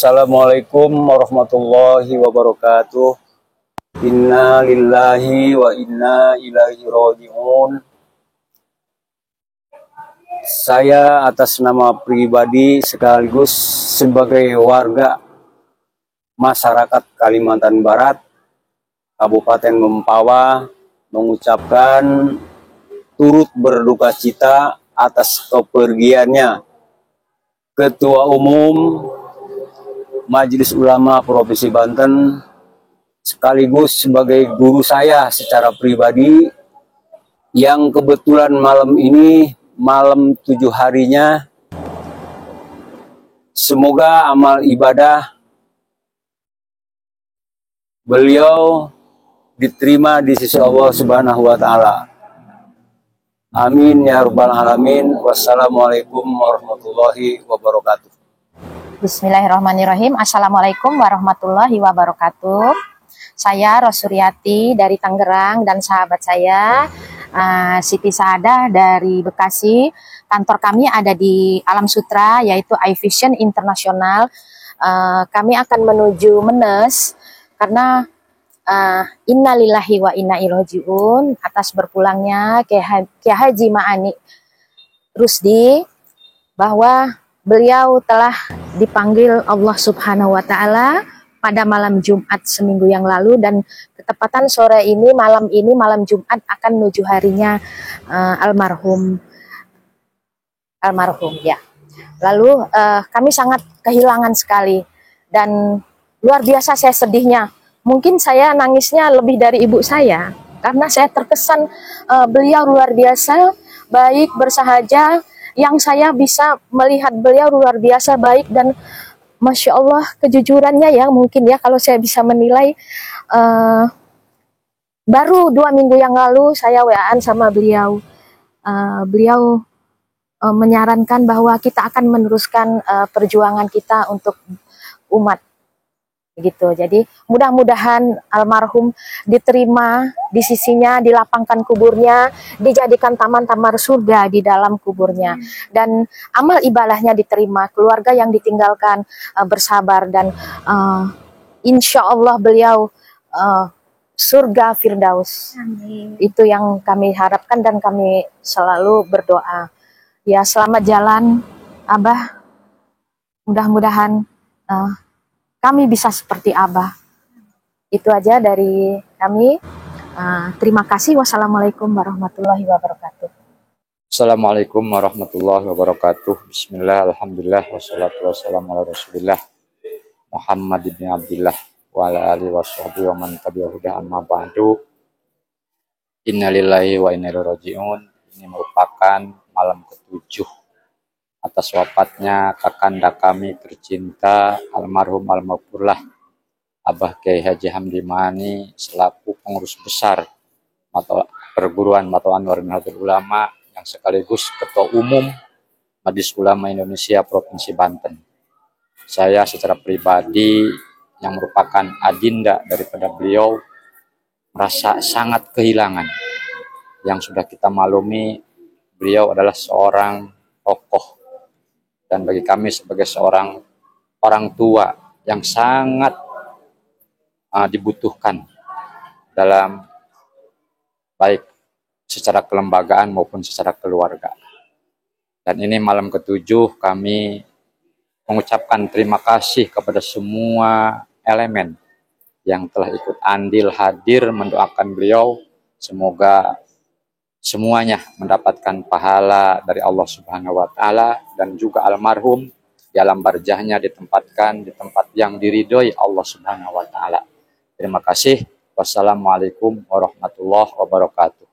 Assalamualaikum warahmatullahi wabarakatuh. Inna lillahi wa inna ilaihi raji'un. Saya atas nama pribadi sekaligus sebagai warga masyarakat Kalimantan Barat, Kabupaten Mempawah, mengucapkan turut berduka cita atas kepergiannya Ketua Umum Majelis Ulama Provinsi Banten, sekaligus sebagai guru saya secara pribadi, yang kebetulan malam ini malam 7 harinya. Semoga amal ibadah beliau diterima di sisi Allah Subhanahu wa Ta'ala. Amin ya rabbal alamin. Wassalamualaikum warahmatullahi wabarakatuh. Bismillahirrahmanirrahim. Assalamualaikum warahmatullahi wabarakatuh. Saya Rosuryati dari Tangerang dan sahabat saya Siti Saadah dari Bekasi. Kantor kami ada di Alam Sutra, yaitu iVision Internasional. Kami akan menuju Menes karena innalillahi wa inna ilaihi raji'un atas berpulangnya Kiai Haji Ma'ani Rusdi, bahwa beliau telah dipanggil Allah Subhanahu wa Ta'ala pada malam Jumat seminggu yang lalu, dan ketepatan sore ini, malam Jumat akan menuju harinya almarhum ya. Lalu kami sangat kehilangan sekali dan luar biasa saya sedihnya. Mungkin saya nangisnya lebih dari ibu saya karena saya terkesan beliau luar biasa baik, bersahaja. Yang saya bisa melihat beliau luar biasa baik dan Masya Allah kejujurannya ya, mungkin ya kalau saya bisa menilai. Baru 2 minggu yang lalu saya WA-an sama beliau. Beliau menyarankan bahwa kita akan meneruskan perjuangan kita untuk umat. Gitu. Jadi mudah-mudahan almarhum diterima di sisinya, dilapangkan kuburnya, dijadikan taman-taman surga di dalam kuburnya, dan amal ibadahnya diterima, keluarga yang ditinggalkan bersabar, dan insya Allah beliau surga Firdaus. Amin. Itu yang kami harapkan dan kami selalu berdoa. Ya, selamat jalan Abah, mudah-mudahan kami bisa seperti Abah. Itu aja dari kami. Terima kasih. Wassalamualaikum warahmatullahi wabarakatuh. Assalamualaikum warahmatullahi wabarakatuh. Bismillah, alhamdulillah, wassalatu wassalamu ala rasulillah Muhammad ibn Abdillah wa ala alihi washabihi wa man tabi'ahu amma ba'du. Innalillahi wa inna ilaihi raji'un. Ini merupakan malam ke-7 atas wafatnya kakanda kami tercinta almarhumlah Abah Kiai Haji Hamdi Ma'ani selaku pengurus besar perguruan Mata Anwar Nahdlatul Ulama yang sekaligus Ketua Umum Majelis Ulama Indonesia Provinsi Banten. Saya secara pribadi yang merupakan adinda daripada beliau merasa sangat kehilangan. Yang sudah kita maklumi, beliau adalah seorang tokoh, dan bagi kami sebagai seorang orang tua yang sangat dibutuhkan dalam baik secara kelembagaan maupun secara keluarga. Dan ini malam ke-7 kami mengucapkan terima kasih kepada semua elemen yang telah ikut andil hadir mendoakan beliau. Semoga semuanya mendapatkan pahala dari Allah Subhanahu wa Ta'ala, dan juga almarhum di alam barjahnya ditempatkan di tempat yang diridhoi Allah Subhanahu wa Ta'ala. Terima kasih. Wassalamualaikum warahmatullahi wabarakatuh.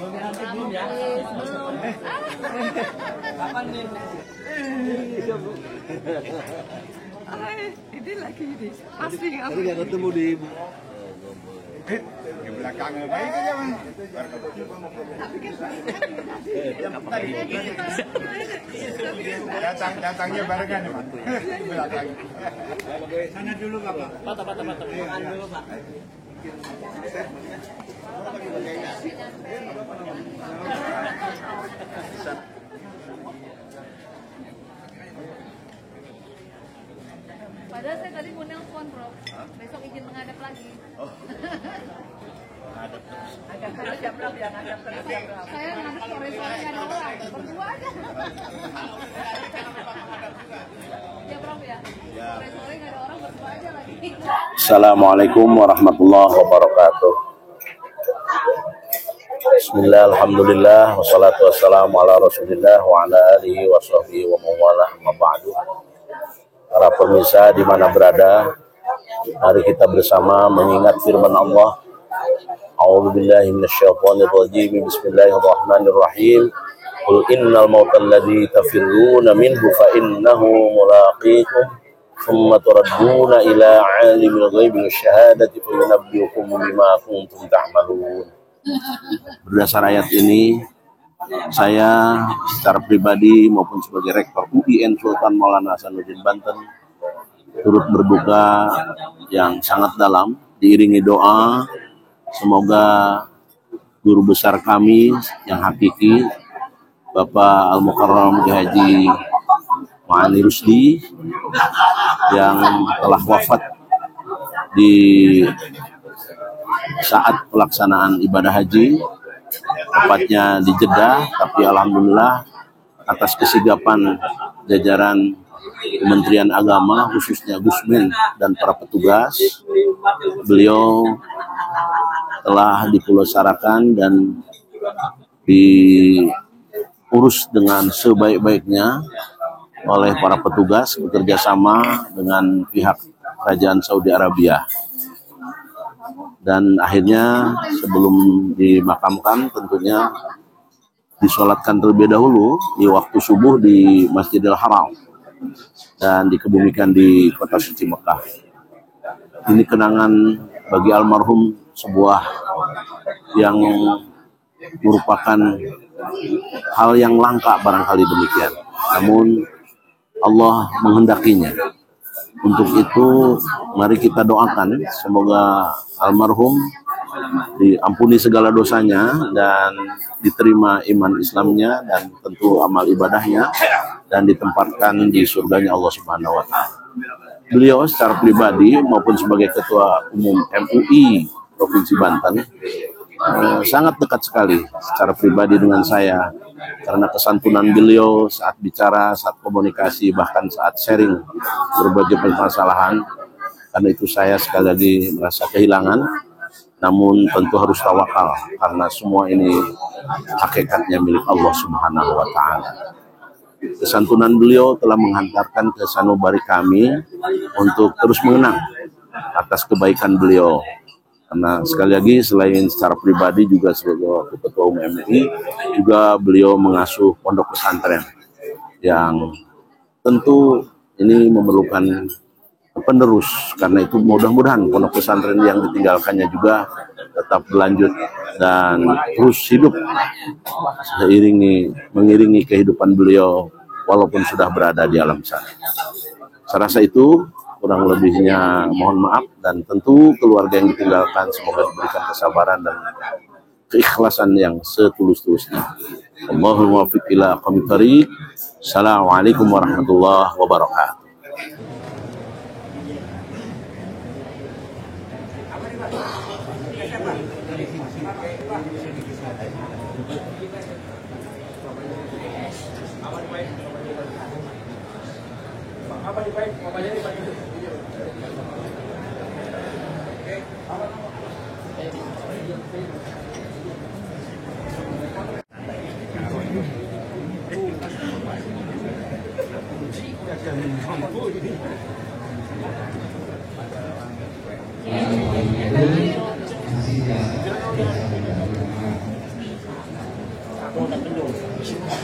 Ini lagi ini. Pasti Tadi nggak ketemu di Di belakang baik aja Bang. Datangnya barengan ya Pak. Di belakang. Sana dulu Bapak. Patah. Makan dulu Pak. Padahal saya tadi mau nelpon, Bro. Besok izin menghadap lagi. Agak terus ya, Bro, ya ngadap terus ya, Bro. Saya ngadap sore-sore nggak ada orang, berdua aja. Ya, Bro ya. Sore-sore nggak ada orang, berdua aja lagi. Assalamualaikum warahmatullahi wabarakatuh. Bismillah, alhamdulillah, wassalatu wassalamu ala rasulillah wa ala alihi wa sahbihi wa mawalah ma ba'du. Para pemirsa di mana berada, mari kita bersama mengingat firman Allah. A'udzubillahi minasyaitonir rajim. Bismillahirrahmanirrahim. Qul innal mautal ladzi tafirruna minhu fa innahu mulaqikum thumma turadduna ila 'alimil ghaibi wasyahadati fa yunabbiukum bima kuntum ta'malun. Berdasar ayat ini, saya secara pribadi maupun sebagai Rektor UIN Sultan Maulana Hasanuddin Banten turut berduka yang sangat dalam, diiringi doa semoga guru besar kami yang hakiki Bapak Al-Mukarram Haji Ma'ani Rusdi yang telah wafat di saat pelaksanaan ibadah haji, tepatnya di Jeddah, tapi alhamdulillah atas kesigapan jajaran Kementerian Agama, khususnya Gusmin dan para petugas, beliau telah dipulaksanakan dan diurus dengan sebaik-baiknya oleh para petugas bekerja sama dengan pihak Kerajaan Saudi Arabia. Dan akhirnya sebelum dimakamkan tentunya disolatkan terlebih dahulu di waktu subuh di Masjidil Haram dan dikebumikan di kota suci Mekah. Ini kenangan bagi almarhum, sebuah yang merupakan hal yang langka barangkali demikian. Namun Allah menghendakinya. Untuk itu mari kita doakan semoga almarhum diampuni segala dosanya dan diterima iman Islamnya dan tentu amal ibadahnya dan ditempatkan di surganya Allah Subhanahu wa taala. Beliau secara pribadi maupun sebagai ketua umum MUI Provinsi Banten sangat dekat sekali secara pribadi dengan saya karena kesantunan beliau saat bicara, saat komunikasi, bahkan saat sharing berbagai permasalahan. Karena itu saya sekali lagi merasa kehilangan, namun tentu harus tawakal karena semua ini hakikatnya milik Allah Subhanahu wa taala. Kesantunan beliau telah menghantarkan ke sanubari kami untuk terus mengenang atas kebaikan beliau. Karena sekali lagi selain secara pribadi juga sebagai ketua umum MUI, juga beliau mengasuh pondok pesantren yang tentu ini memerlukan penerus. Karena itu mudah-mudahan pondok pesantren yang ditinggalkannya juga tetap berlanjut dan terus hidup mengiringi kehidupan beliau walaupun sudah berada di alam sana. Saya rasa itu kurang lebihnya mohon maaf, dan tentu keluarga yang ditinggalkan semoga diberikan kesabaran dan keikhlasan yang setulus-tulusnya. Allahumma waffiq ila aqwamit thariq. Assalamualaikum warahmatullahi wabarakatuh. Amen.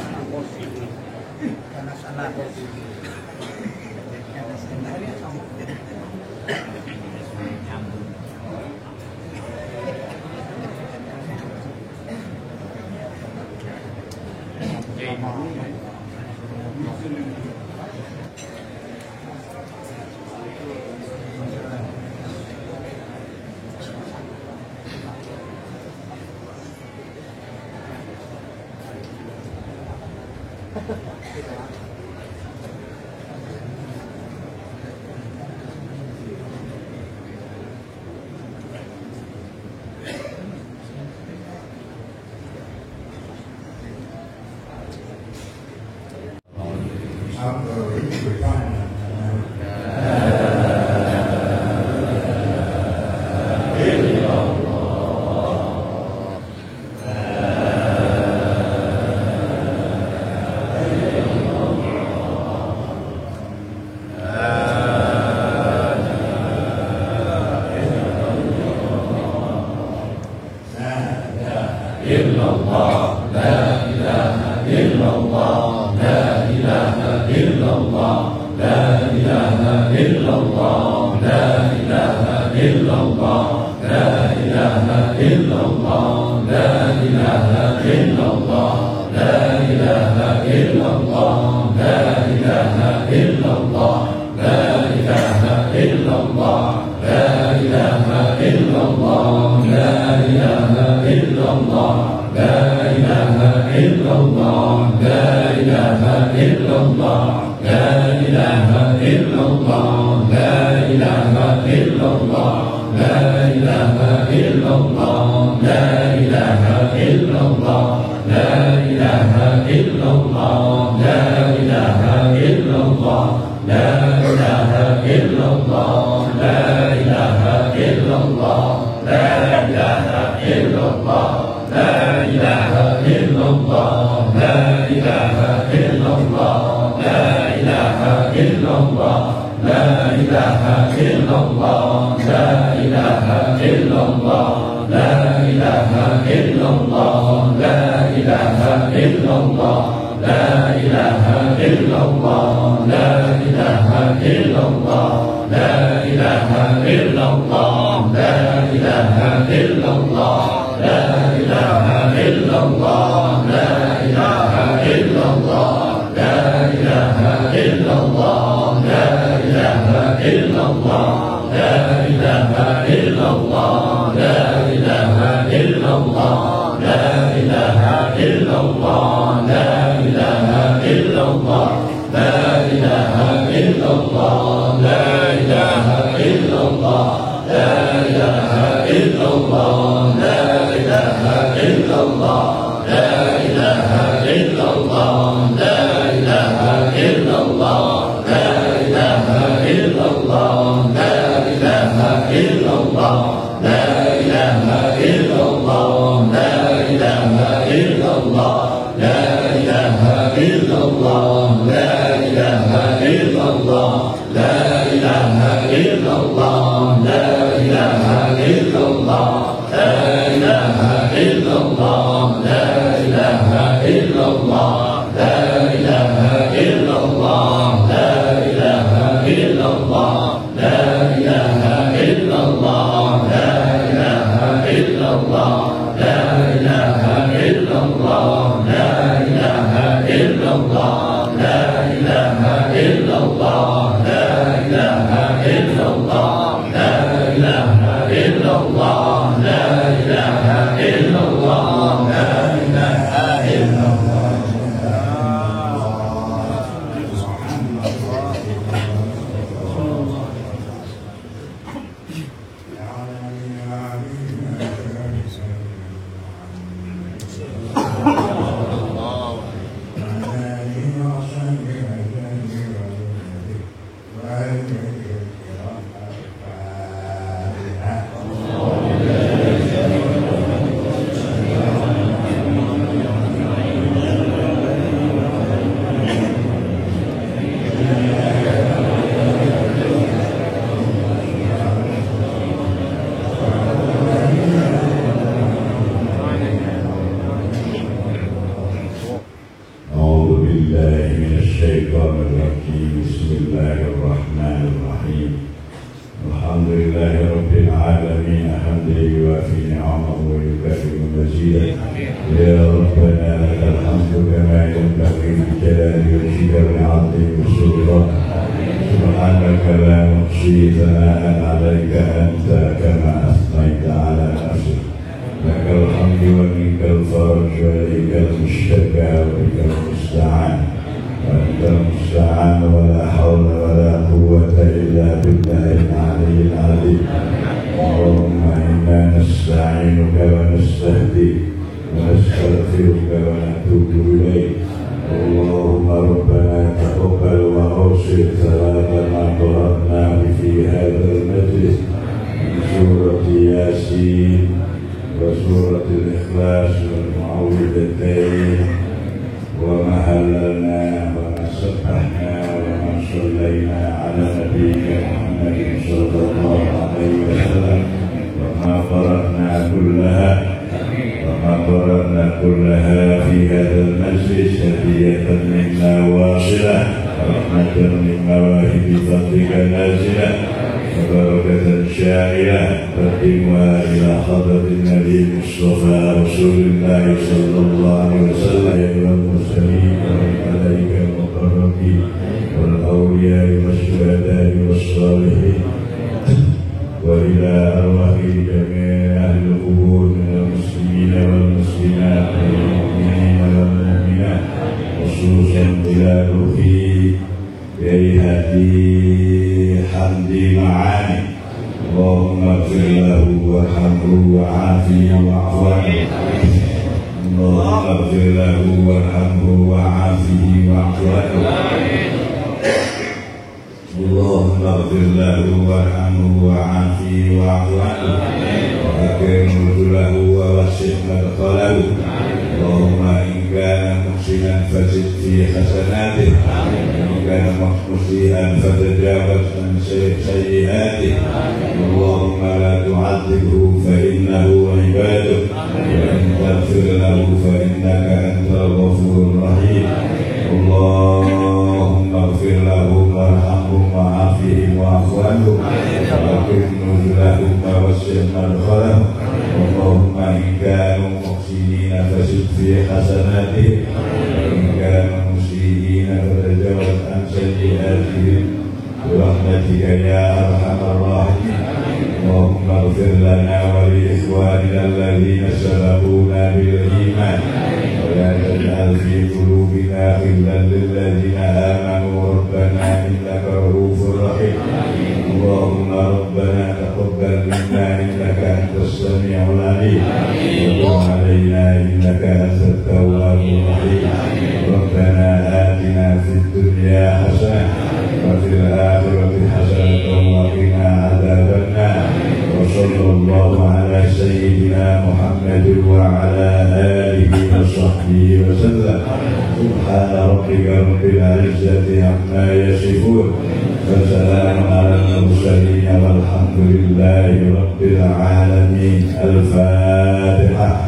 العالمين حمدا يوافي نعمه ويكافئ مزيدا يا ربنا لك الحمد كما ينبغي لجلال وجهك والعظيم والسلطان سبحانك لا نحصي ثناء عليك أنت كما أثنيت على نفسك لك الحمد ومنك الفرج وإليك المشتكى وبك المستعان وأنت المستعان ولا حول ولا قوة إلا بالله العلي العظيم اللهم إنا نستعينك ونستهديك ونستغفرك ونتوب إليك اللهم ربنا تقبل وأوصل صلاة ما قرأنا في هذا المجلس من سورة ياسين وسورة الإخلاص والمعوذتين وما هللنا وما سبحنا وما صلينا على نبينا محمد صلى الله عليه وسلم وما قرأنا كلها في هذا المجلس هدية منا واصلة رحمة من مواهب فضلك نازلة وبركة شائلة قدمها إلى حضرة النبي المصطفى رسول الله صلى الله عليه وسلم أيها المرسلين والملائكة المقربين والأولياء والشهداء والصالحين وإلى أرواح جميع أهل القبور من المسلمين والمسلمات والمؤمنين والمؤمنات خصوصا إلى روحي بهدي حمدي معاني اللهم اغفر له وارحمه وعافيه واعف عنه اللهم اغفر له وارحمه وعافيه واعف عنه اللهم اغفر له وارحمه وعافيه واعف عنه واكرم نزله ووسع مدخله اللهم إن كان محسنا فزد في حسناته وإن كان مسيئا فتجاوز عن سيئاته اللهم لا تعذبه فإنه عبادك وإن تغفر له فإنك أنت الغفور الرحيم اللهم اغفر لهم وارحمهم وعافهم واعف عنهم واكرم نزلهم ووسع مدخلهم اللهم إن كانوا محسنين فزد في حسناتهم وإن كانوا مسيئين فتجاوز عن سيئاتهم برحمتك يا أرحم الراحمين اللهم اغفر لنا ولإخواننا الذين سبقونا بالإيمان ولا تجعل في قلوبنا غلا للذين آمنوا ربنا إنك رؤوف رحيم اللهم ربنا تقبل منا إنك أنت السميع العليم وتب علينا إنك أنت التواب الرحيم ربنا آتنا في الدنيا حسنة وفي الآخرة حسنة وقنا عذاب النار وصلى الله على سيدنا محمد وعلى آله وصحبه وسلم سبحان ربك رب العزة عما يصفون وسلام على المرسلين والحمد لله رب العالمين الفاتحة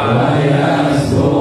Wa yasbu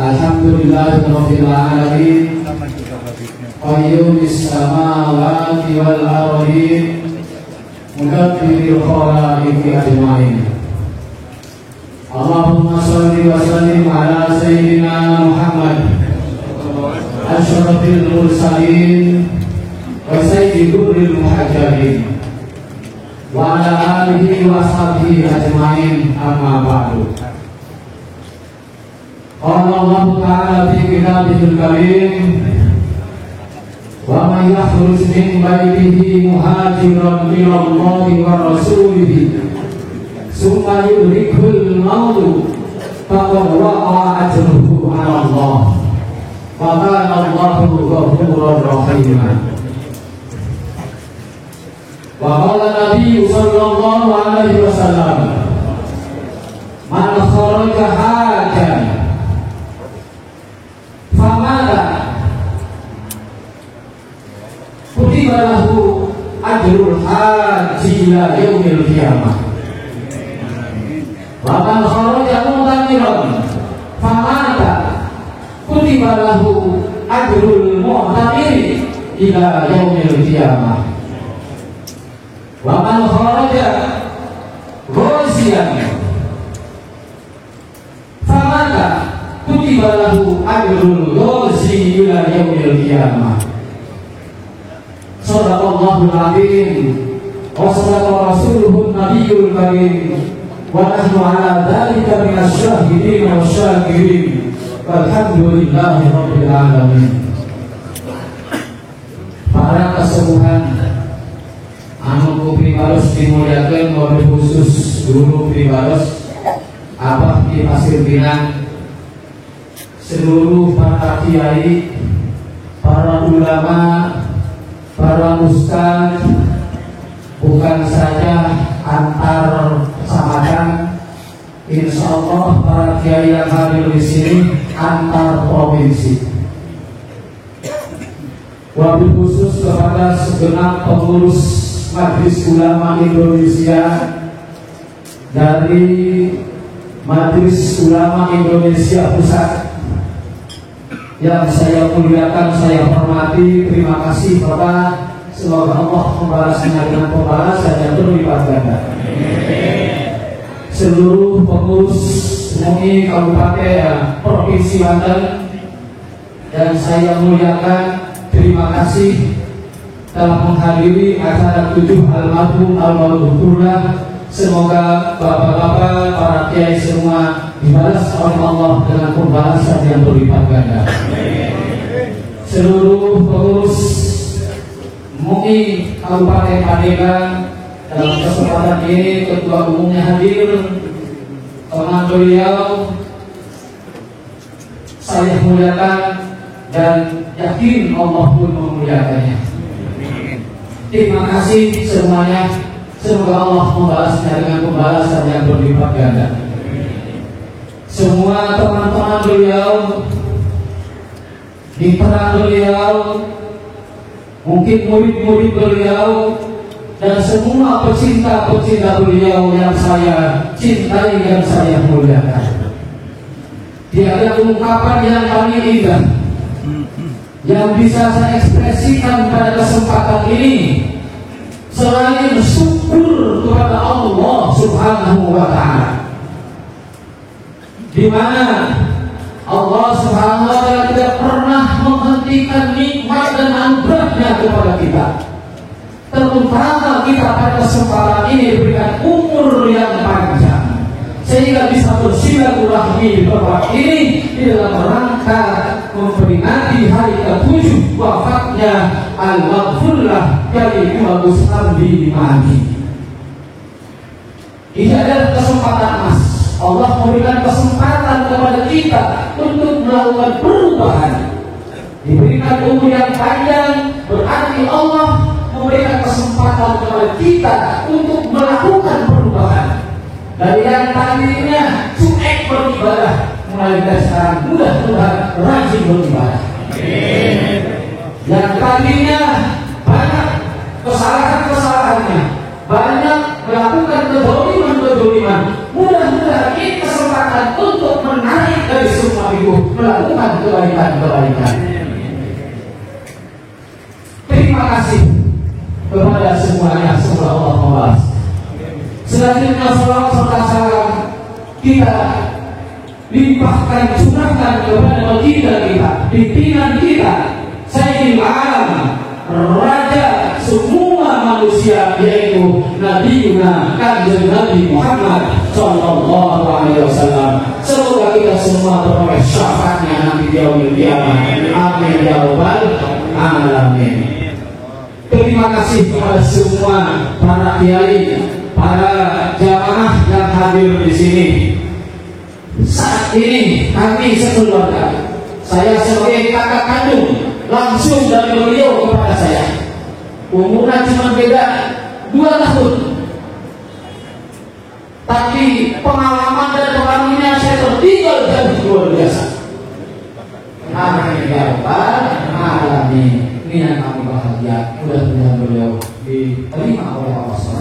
Alhamdulillahirabbil alamin. Qayyumis samawati wal ardi. Mudabbiril khalaiqi ajmain. Allahumma shalli wa sallim ala sayyidina Muhammad asyrafil mursalin wa sayyidul muhajirin wa ala alihi wa sahbihi ajmain, amma ba'du. Qala Allah Ta'ala fi kitabihil karim, wa man yakhruj min baytihi muhajiran ila Allah wa rasulihi summa yudrikul maut faqad waqa'a ajruhu 'ala Allah wa kana Allahu ghafurur rahim. Wa qala Nabi sallallahu alaihi wasallam, man kharaja hajan famata kutiba lahu ajrul haji ila yaumil qiyamah. Wa man kharaja mu'tamiran famata kutiba lahu ajrul mu'tamir ila yaumil qiyamah. Wa man kharaja ghaziyan famata kutiba lahu ajrul ghazi ila yaumil qiyamah. Shadaqallahul azim wa sadaqa rasuluhun nabiyyul karim wa nahnu ala dzalika minasyahidin wa syakirin walhamdulillahi rabbil alamin. Para kesepuhan anu pribados dimuliakeun, wabil khusus guru pribados Abah di Pasir Pinang, seluruh para kiai, para ulama, para ustaz, bukan saja antar kecamatan, insya Allah para kiai yang hadir di sini antar provinsi. Wabil khusus kepada segenap pengurus Majelis Ulama Indonesia dari Majelis Ulama Indonesia Pusat yang saya muliakan, saya hormati. Terima kasih Bapak, semoga Allah membalasnya dengan pembalasan yang berlipat ganda. Seluruh pengurus MUI Kabupaten Provinsi Banten yang saya muliakan, terima kasih telah menghadiri acara 7 almarhum almarhumullah. Semoga bapak-bapak, para kiai semua dibalas oleh Allah dengan pembalasan yang berlipat ganda. Seluruh pengurus MUI Kabupaten Pandeglang, dalam kesempatan ini ketua umumnya hadir, teman beliau saya muliakan dan yakin Allah pun memuliakannya. Terima kasih semuanya. Semoga Allah membalasnya dengan pembalasan yang berlipat ganda. Semua teman-teman beliau, mitra beliau, mungkin murid-murid beliau, dan semua pecinta-pecinta beliau yang saya cintai, yang saya muliakan. Tiada ungkapan yang paling indah yang bisa saya ekspresikan pada kesempatan ini selain syukur kepada Allah Subhanahu wa Ta'ala, di mana Allah Subhanahu wa Ta'ala tidak pernah menghentikan nikmat dan anugerahnya kepada kita. Terutama kita pada kesempatan ini diberikan umur yang panjang sehingga bisa bersilaturahmi beberapa ini di dalam rangka memperingati hari ke-7 wafatnya Al-Maghfurlah dari Imam Ghazali Ma'ani. Ini adalah kesempatan emas. Allah memberikan kesempatan kepada kita untuk melakukan perubahan. Diberikan umur yang panjang, berarti Allah memberikan kesempatan kepada kita untuk melakukan perubahan. Dari yang tadinya cuek beribadah, mulai dari sekarang mudah-mudahan rajin beribadah. Yang tadinya banyak kesalahan-kesalahannya, banyak melakukan kedoliman-kedoliman, mudah-mudahan ini kesempatan kesempatan untuk menarik dari semua itu, melakukan kebaikan-kebaikan. Terima kasih kepada semuanya, semoga Allah membalas. Selanjutnya salawat serta salam kita limpahkan, curahkan kepada baginda kita, pimpinan kita, Sayyidil Alam, Raja semua manusia, yaitu Nabiuna Kanjeng Nabi Muhammad Sallallahu Alaihi Wasallam. Semoga kita semua beroleh syafaatnya nanti di yaumil qiyamah. Amin ya rabbal alamin. Terima kasih kepada semua para kiai, para jamaah yang hadir di sini. Saat ini kami sekeluarga, saya sebagai kakak kandung langsung dari beliau kepada saya. Umurnya cuma beda 2 tahun, tapi pengalaman dan pengalamannya saya tertinggal jauh luar biasa. Amin ya rabbal alamin. Ini yang kami bahagia, mudah-mudahan beliau diterima oleh Allah SWT.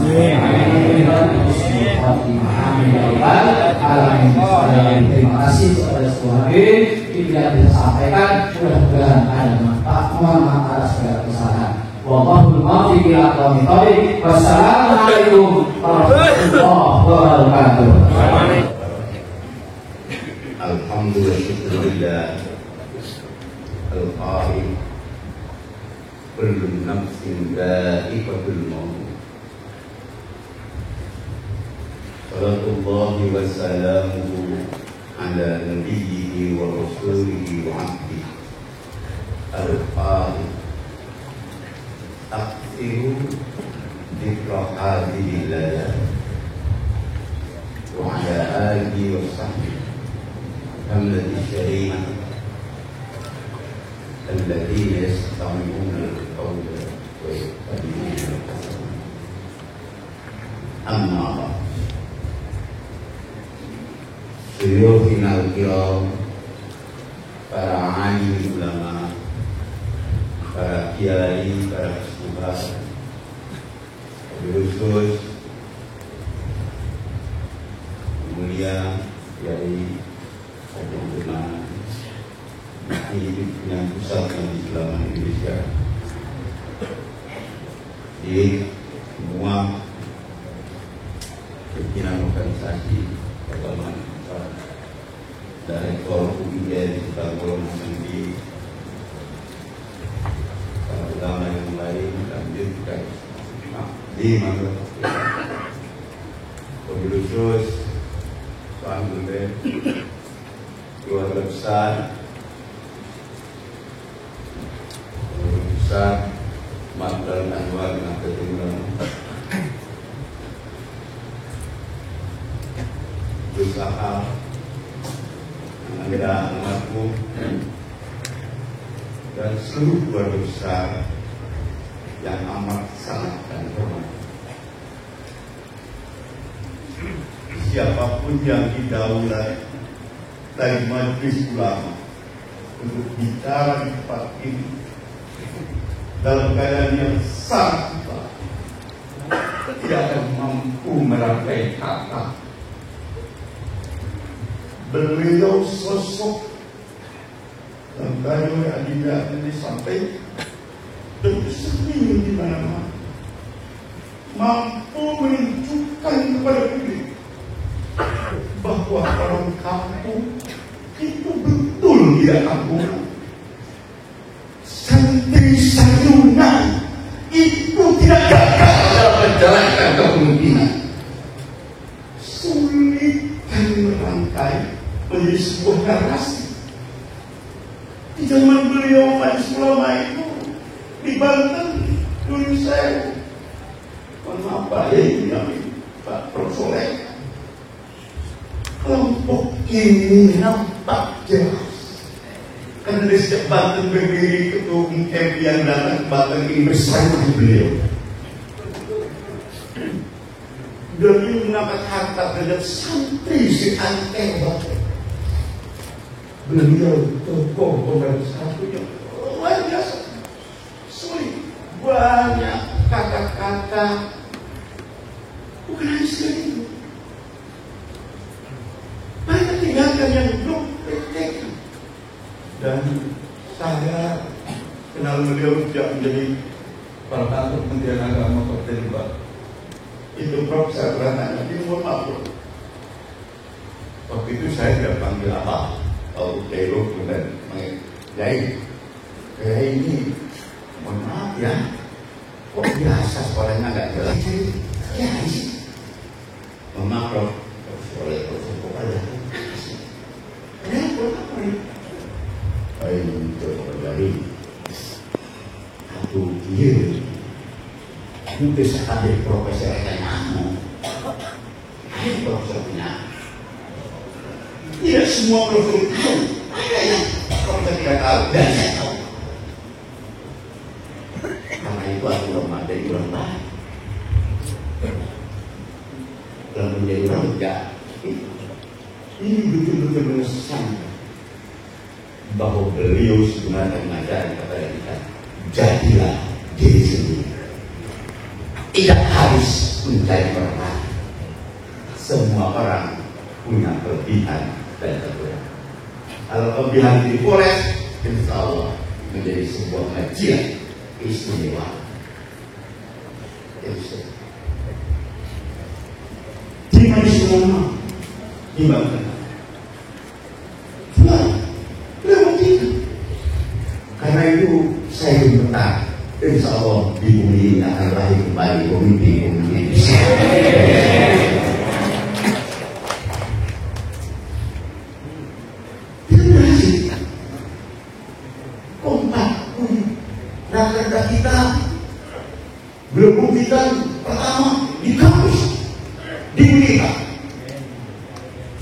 Amin ya rabbal alamin. Terima kasih kepada semua hadirin. Tidak bisa sampaikan, mudah-mudahan ada manfaat. Mohon maaf atas segala kesalahan. Wallahul muwaffiq ila aqwamit thoriq. Wassalamualaikum warahmatullahi wabarakatuh. Alhamdulillah. Al-Qa'im kullu nafsin dha'iqatul maut. Sallallahu wa salamuhu ala nabiyyihi wa rasulihi wa abdihi. Al-Qa'im taqsiru dhikra hadhilillah wa ala alihi wa sahbihi hamlati syari'ah الذين يستمعون القول ويتبعون الحسن. أما بعد، شيوخنا الكرام, para alim ulama, para kiai, para ustaz, khusus mulia kiai Agung Gunawan yang pusat Majelis Ulama Indonesia, di semua pimpinan organisasi agama, Direktur UIN Bangkok Sandi, para ulama yang lain, dan juga di Magelang, wabil khusus Tuan Gede, keluarga besar Mantan Anwar Nahdlatul Ulama, berusaha mengambil anakku dan seluruh keluarga besar yang amat sangat dan hormat. Siapapun yang didaulat dari Majelis Ulama untuk bicara di tempat ini dalam keadaan yang sangat tidak akan mampu merangkai kata. Beliau sosok dan tadi oleh Adinda ini sampai tersembunyi di mana-mana, mampu menunjukkan kepada publik bahwa orang kampung itu betul dia kampungan. Santri sayunan itu tidak gagal dalam menjalankan kepemimpinan. Sulit kan merangkai menjadi sebuah narasi. Di zaman beliau Majelis Ulama itu di Banten dulu saya kenapa ya ini Pak Profesor kelompok ini nampak jelas. Karena dari sejak Banten berdiri ketua umum MI yang datang ke Banten ini bersama beliau. Beliau mengangkat harta terhadap santri si Anteng Banten. Beliau tokoh pemersatu yang luar biasa. Sulit, banyak kata-kata, bukan hanya sekali. Banyak ada yang belum praktek. Dan saya kenal beliau sejak menjadi Kepala Kantor Kementerian Agama Kabupaten Lebak. Itu Prof, saya pernah tanya, ini mohon maaf Prof. Waktu itu saya tidak panggil apa, kalau Kero kemudian panggil Kiai ini, mohon maaf ya, kok biasa sekolahnya nggak jelas sih? Kiai sih. Mohon maaf Prof, sekolah kok ada. Kenapa? Itu dari satu dia mungkin sekali profesor yang ngomong ini profesornya tidak semua profesor tahu, ada yang profesor tidak tahu dan saya tahu. Karena itu aku lemah dari orang lain dan menjadi orang enggak. Ini betul-betul mengesankan bahwa beliau sebenarnya mengajarkan kepada kita, jadilah diri sendiri, tidak harus mencari orang lain. Semua orang punya kelebihan dan kekurangan. Kalau kelebihan dipoles, insya Allah menjadi sebuah kajian istimewa. Di mana semua gimana? Karena itu saya minta, insya Allah di bumi ini akan lahir kembali pemimpin Indonesia. Generasi kompak, rakyat kita berbuktikan pertama di kampus, di kita,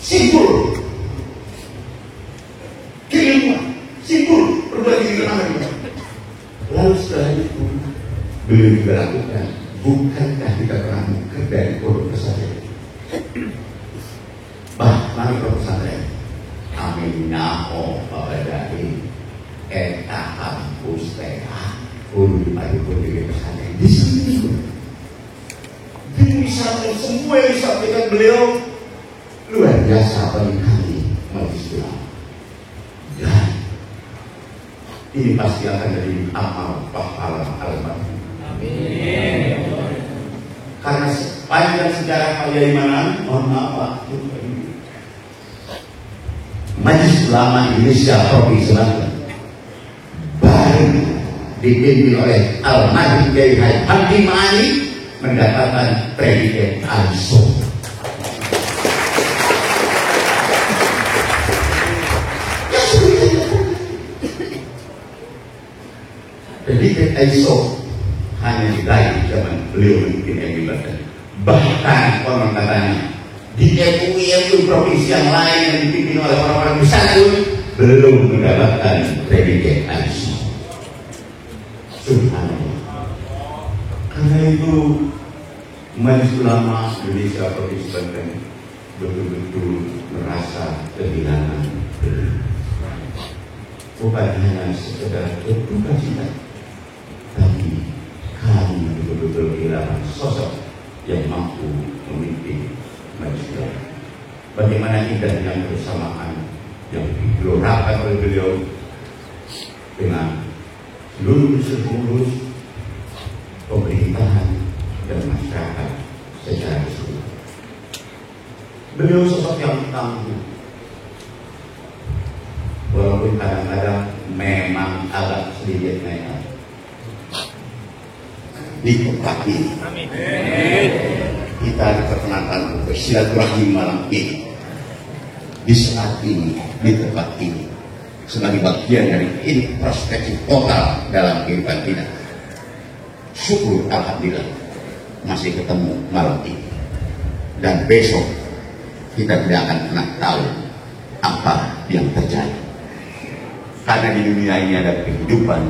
simbol keilmuan, simbol berbagi keterangan. Lalu setelah itu beliau juga lakukan, bukankah kita pernah dari pondok pesantren? Bahkan pondok pesantren Aminaho Babadai Eta Kampus Tera Ulu Padu di pesantren di sini. Jadi semua yang disampaikan beliau luar biasa bagi kami majelis ulama. Dan ini pasti akan jadi amal pahala al-marhum. Amin. Karena sepanjang sejarah Payaimanan, mohon maaf Pak, Majelis Ulama Indonesia Provinsi Banten baru dipimpin oleh almarhum Kiai Haji Hamdi Ma'ani mendapatkan predikat al-so. Predikat ISO hanya diraih zaman beliau memimpin MUI Banten. Bahkan konon katanya di MUI provinsi yang lain yang dipimpin oleh orang-orang besar pun belum mendapatkan predikat ISO. Subhanallah. Karena itu Majelis Ulama Indonesia Provinsi Banten betul-betul merasa kehilangan beliau. Bukan hanya sekedar berduka cita, tapi kami betul-betul kehilangan sosok yang mampu memimpin majelis ulama. Bagaimana indahnya kebersamaan yang digelorakan oleh beliau dengan seluruh pengurus pemerintahan dan masyarakat secara keseluruhan. Beliau sosok yang tangguh, walaupun kadang-kadang memang agak sedikit nekat. Di tempat ini kita diperkenankan untuk silaturahmi malam ini, di saat ini, di tempat ini, sebagai bagian dari introspeksi total dalam kehidupan kita. Syukur alhamdulillah masih ketemu malam ini, dan besok kita tidak akan pernah tahu apa yang terjadi. Karena di dunia ini ada kehidupan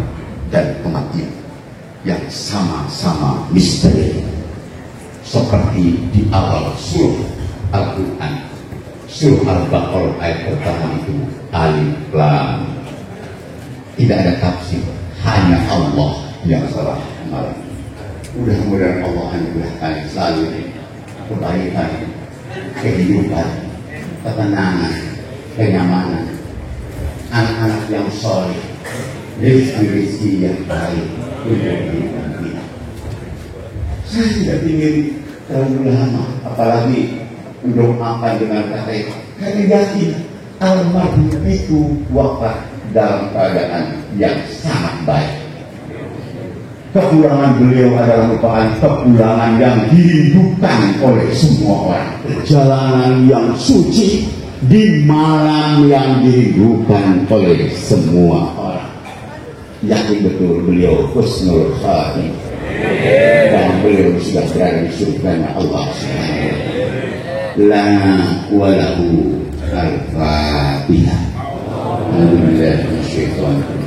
dan kematian yang sama-sama misteri. Seperti di awal surah Al-Quran, surah Al-Baqarah ayat pertama itu, Alif Lam. Tidak ada tafsir, hanya Allah yang salah malam. Mudah-mudahan Allah anugerahkan selalu kebaikan, kehidupan, ketenangan, kenyamanan, anak-anak yang soleh, rezeki yang baik untuk kehidupan kita. Saya tidak ingin terlalu lama, apalagi mendoakan dengan kata karena yakin almarhum itu wafat dalam keadaan yang sangat baik. Kepulangan beliau adalah merupakan kepulangan yang dirindukan oleh semua orang. Perjalanan yang suci di malam yang dirindukan oleh semua orang. Yakin betul beliau husnul khatimah dan beliau sudah berada di surga Allah Subhanahu wa ta'ala. Lana walahu al-fatihah. Alhamdulillah.